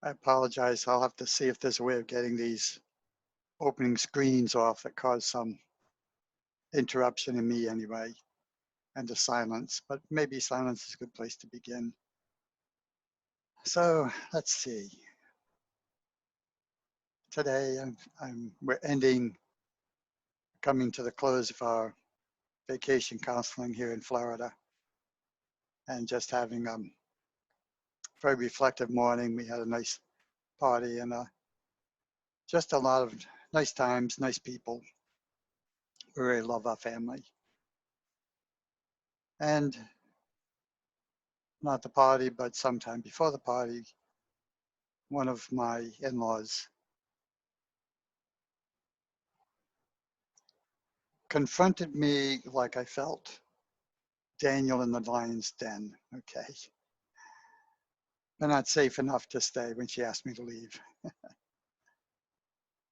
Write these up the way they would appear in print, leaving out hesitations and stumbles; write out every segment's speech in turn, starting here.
I apologize. I'll have to see if there's a way of getting these opening screens off that cause some interruption in me anyway, and the silence, but maybe silence is a good place to begin. So let's see. Today, we're coming to the close of our vacation counseling here in Florida, and just having a very reflective morning. We had a nice party and just a lot of nice times, nice people. We really love our family. And not the party, but sometime before the party, one of my in-laws confronted me like I felt Daniel in the lion's den. Okay. They're not safe enough to stay when she asked me to leave.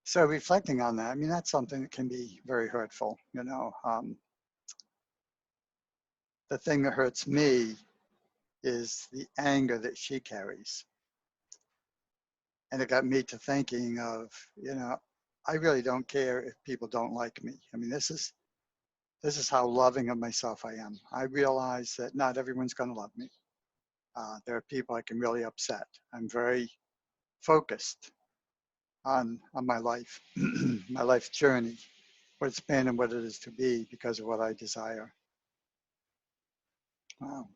So reflecting on that, I mean, that's something that can be very hurtful. The thing that hurts me is the anger that she carries. And it got me to thinking of, I really don't care if people don't like me. I mean, this is how loving of myself I am. I realize that not everyone's going to love me. There are people I can really upset. I'm very focused on my life, my life journey, what it's been and what it is to be because of what I desire. Wow.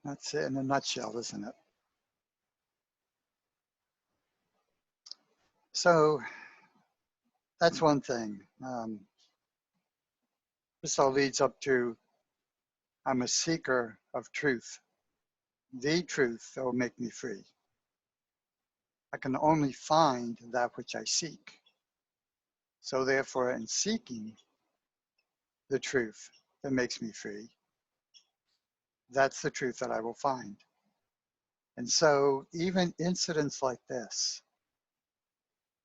That's it in a nutshell, isn't it? So that's one thing. This all leads up to I'm a seeker of truth, the truth that will make me free. I can only find that which I seek. So therefore, in seeking the truth that makes me free, that's the truth that I will find. And so even incidents like this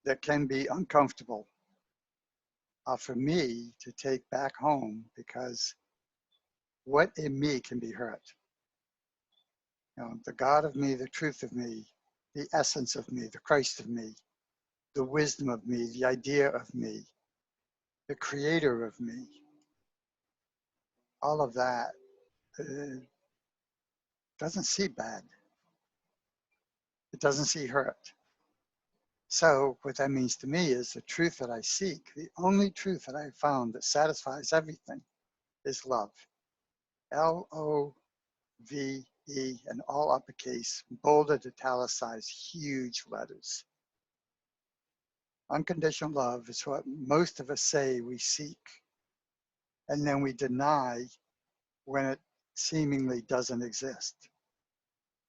that can be uncomfortable are for me to take back home, because what in me can be hurt? The God of me, the truth of me, the essence of me, the Christ of me, the wisdom of me, the idea of me, the creator of me, all of that doesn't see bad. It doesn't see hurt. So what that means to me is the truth that I seek, the only truth that I found that satisfies everything is love. Love, in all uppercase, bolded, italicized, huge letters. Unconditional love is what most of us say we seek, and then we deny when it seemingly doesn't exist.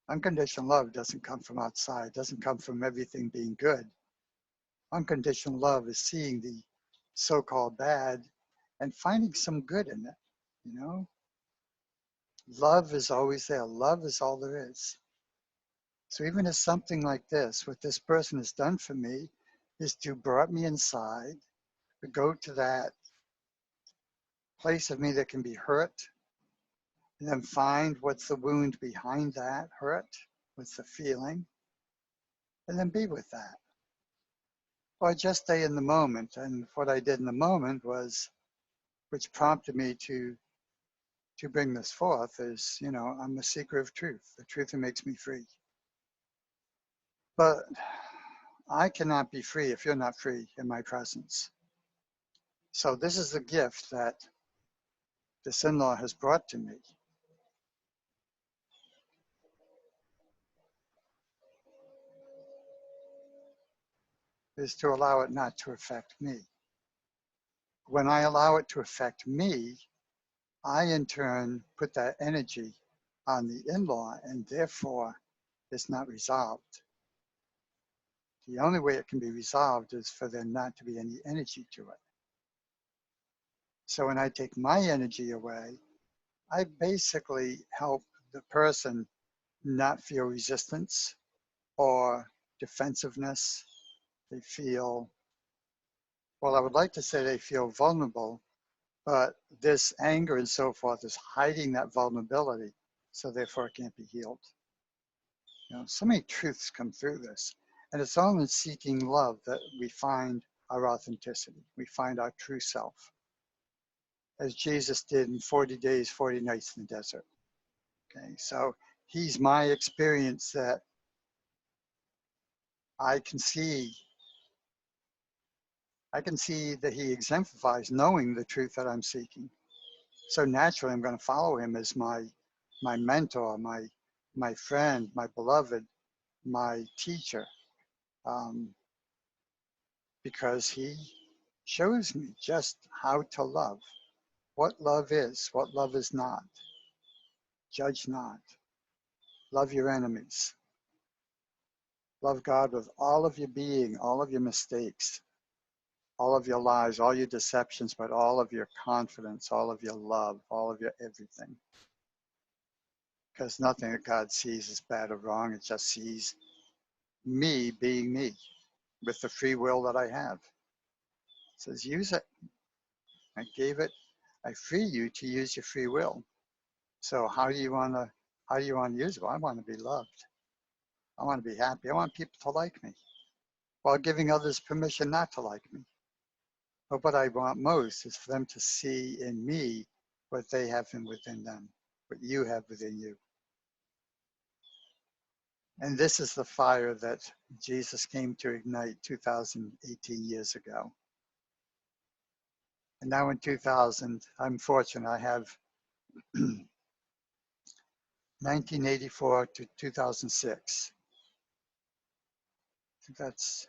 Unconditional love doesn't come from outside, doesn't come from everything being good. Unconditional love is seeing the so-called bad and finding some good in it. Love is always there. Love is all there is. So even if something like this, what this person has done for me, is to brought me inside, to go to that place of me that can be hurt, and then find what's the wound behind that hurt, what's the feeling, and then be with that. Or just stay in the moment. And what I did in the moment was, which prompted me to bring this forth is, I'm a seeker of truth, the truth that makes me free. But I cannot be free if you're not free in my presence. So this is the gift that this in-law has brought to me. Is to allow it not to affect me. When I allow it to affect me, I in turn put that energy on the in-law, and therefore it's not resolved. The only way it can be resolved is for there not to be any energy to it. So when I take my energy away, I basically help the person not feel resistance or defensiveness. They feel, well, I would like to say they feel vulnerable, but this anger and so forth is hiding that vulnerability. so therefore it can't be healed. So many truths come through this. And it's all in seeking love that we find our authenticity. We find our true self, as Jesus did in 40 days, 40 nights in the desert. Okay, so he's my experience that I can see. I can see that he exemplifies knowing the truth that I'm seeking. So naturally, I'm going to follow him as my mentor, my friend, my beloved, my teacher, because he shows me just how to love, what love is not. Judge not. Love your enemies. Love God with all of your being, all of your mistakes, all of your lies, all your deceptions, but all of your confidence, all of your love, all of your everything. Because nothing that God sees is bad or wrong. It just sees me being me with the free will that I have. It says, use it. I free you to use your free will. So how do you want to use it? Well, I want to be loved. I want to be happy. I want people to like me while giving others permission not to like me. But what I want most is for them to see in me what they have within them, what you have within you. And this is the fire that Jesus came to ignite 2018 years ago. And now in 2000, I'm fortunate. I have 1984 to 2006. I think that's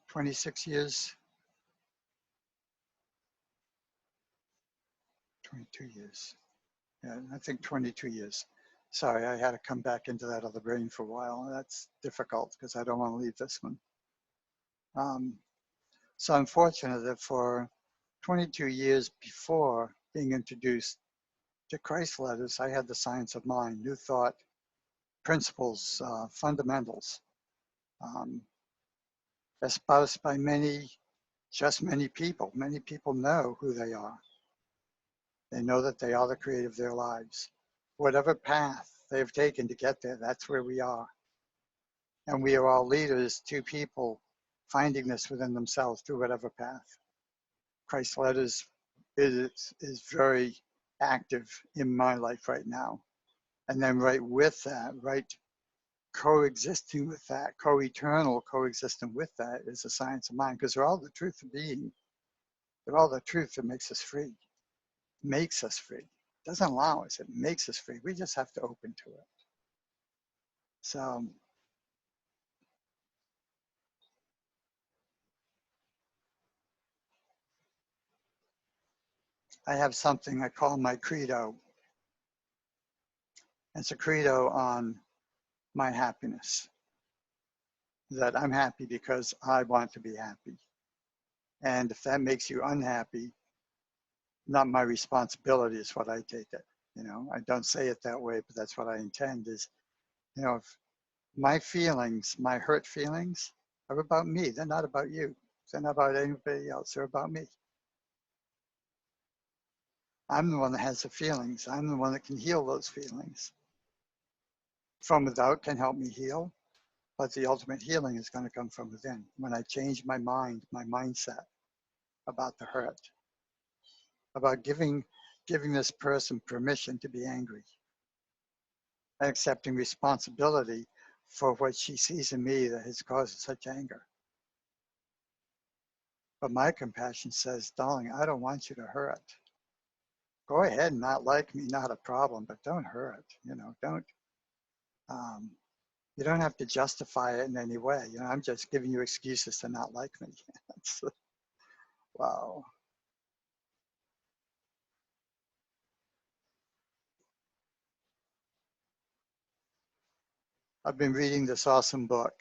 26 years, 22 years. Yeah, I think 22 years. Sorry, I had to come back into that other brain for a while. That's difficult because I don't want to leave this one. So I'm fortunate that for 22 years before being introduced to Christ letters, I had the science of mind, new thought, principles, fundamentals, espoused by many people. Many people know who they are. They know that they are the creator of their lives. Whatever path they've taken to get there, that's where we are. And we are all leaders to people finding this within themselves through whatever path. Christ letters is very active in my life right now. And then right with that, right coexisting with that, co-eternal, coexisting with that is the science of mind, because they're all the truth of being. They're all the truth that makes us free. Makes us free. Doesn't allow us, it makes us free. We just have to open to it. So I have something I call my credo. It's a credo on my happiness. That I'm happy because I want to be happy. And if that makes you unhappy, not my responsibility is what I take it. I don't say it that way, but that's what I intend is, if my feelings, my hurt feelings are about me, they're not about you. They're not about anybody else. They're about me. I'm the one that has the feelings. I'm the one that can heal those feelings. From without can help me heal, but the ultimate healing is going to come from within. When I change my mind, my mindset about the hurt, about giving this person permission to be angry, and accepting responsibility for what she sees in me that has caused such anger. But my compassion says, darling, I don't want you to hurt. Go ahead and not like me, not a problem, but don't hurt. Don't. You don't have to justify it in any way. I'm just giving you excuses to not like me. Wow. I've been reading this awesome book,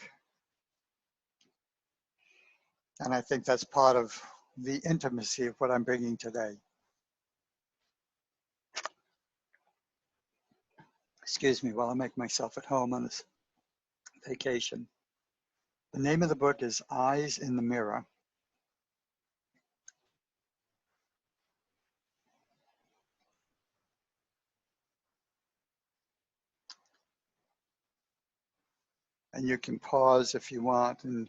and I think that's part of the intimacy of what I'm bringing today. Excuse me while I make myself at home on this vacation. The name of the book is Eyes in the Mirror. And you can pause if you want and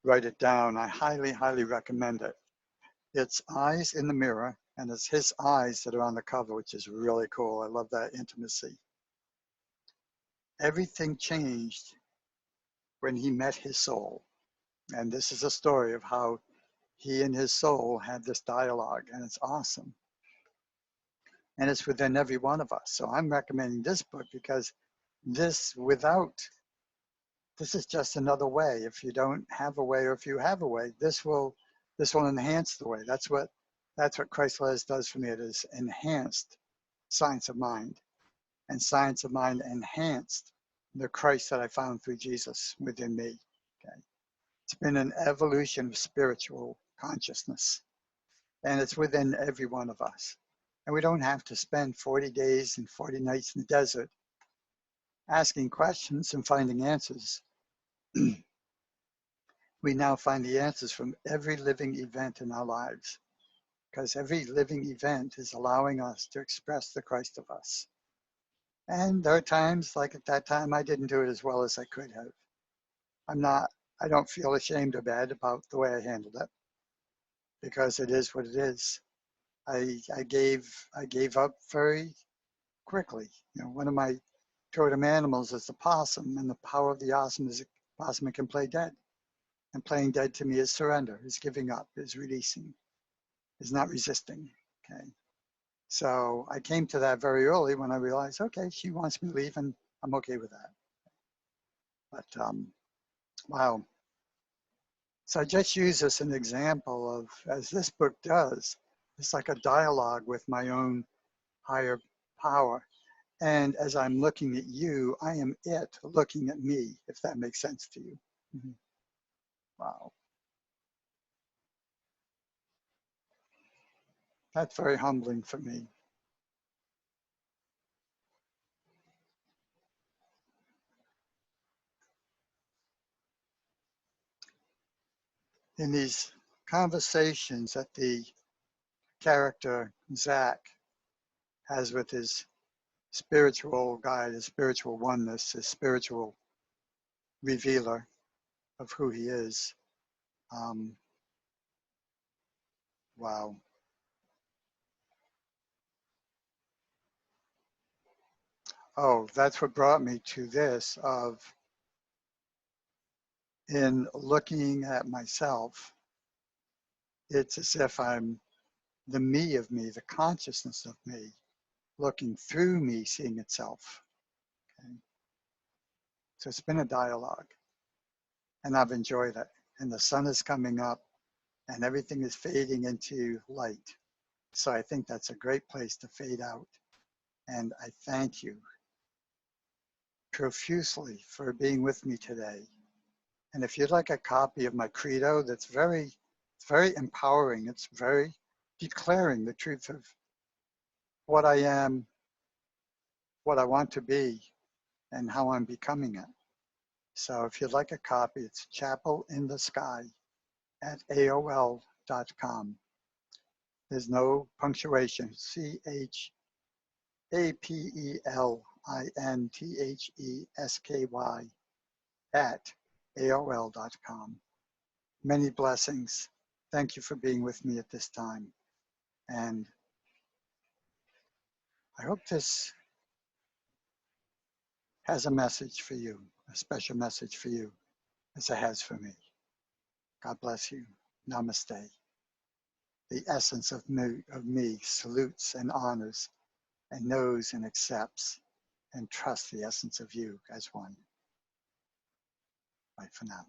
write it down. I highly, highly recommend it. It's eyes in the mirror, and it's his eyes that are on the cover, which is really cool. I love that intimacy. Everything changed when he met his soul. And this is a story of how he and his soul had this dialogue, and it's awesome. And it's within every one of us. So I'm recommending this book because this is just another way. If you don't have a way, or if you have a way, this will enhance the way. That's what Christ does for me. It is enhanced science of mind, and science of mind enhanced the Christ that I found through Jesus within me. Okay, it's been an evolution of spiritual consciousness, and it's within every one of us. And we don't have to spend 40 days and 40 nights in the desert asking questions and finding answers. We now find the answers from every living event in our lives, because every living event is allowing us to express the Christ of us. And there are times, like at that time, I didn't do it as well as I could have. I don't feel ashamed or bad about the way I handled it, because it is what it is. I gave up very quickly. You know, one of my totem animals is the possum, and the power of the possum is the possum can play dead. And playing dead to me is surrender, is giving up, is releasing, is not resisting. Okay. So I came to that very early when I realized, okay, she wants me to leave, and I'm okay with that. But wow. So I just use this as an example of, as this book does, it's like a dialogue with my own higher power. And as I'm looking at you, I am it looking at me, if that makes sense to you. Mm-hmm. Wow. That's very humbling for me. In these conversations that the character Zach has with his spiritual guide, his spiritual oneness, his spiritual revealer of who he is. Um, wow. Oh, that's what brought me to this of, in looking at myself, it's as if I'm the me of me, the consciousness of me, looking through me, seeing itself. Okay? So it's been a dialogue, and I've enjoyed it. And the sun is coming up, and everything is fading into light. So I think that's a great place to fade out. And I thank you profusely for being with me today. And if you'd like a copy of my credo, it's very empowering. It's very declaring the truth of what I am, what I want to be, and how I'm becoming it. So if you'd like a copy, it's chapelinthesky@aol.com. There's no punctuation. chapelinthesky@aol.com. Many blessings. Thank you for being with me at this time. And I hope this has a message for you, a special message for you, as it has for me. God bless you. Namaste. The essence of me salutes and honors and knows and accepts and trusts the essence of you as one. Bye for now.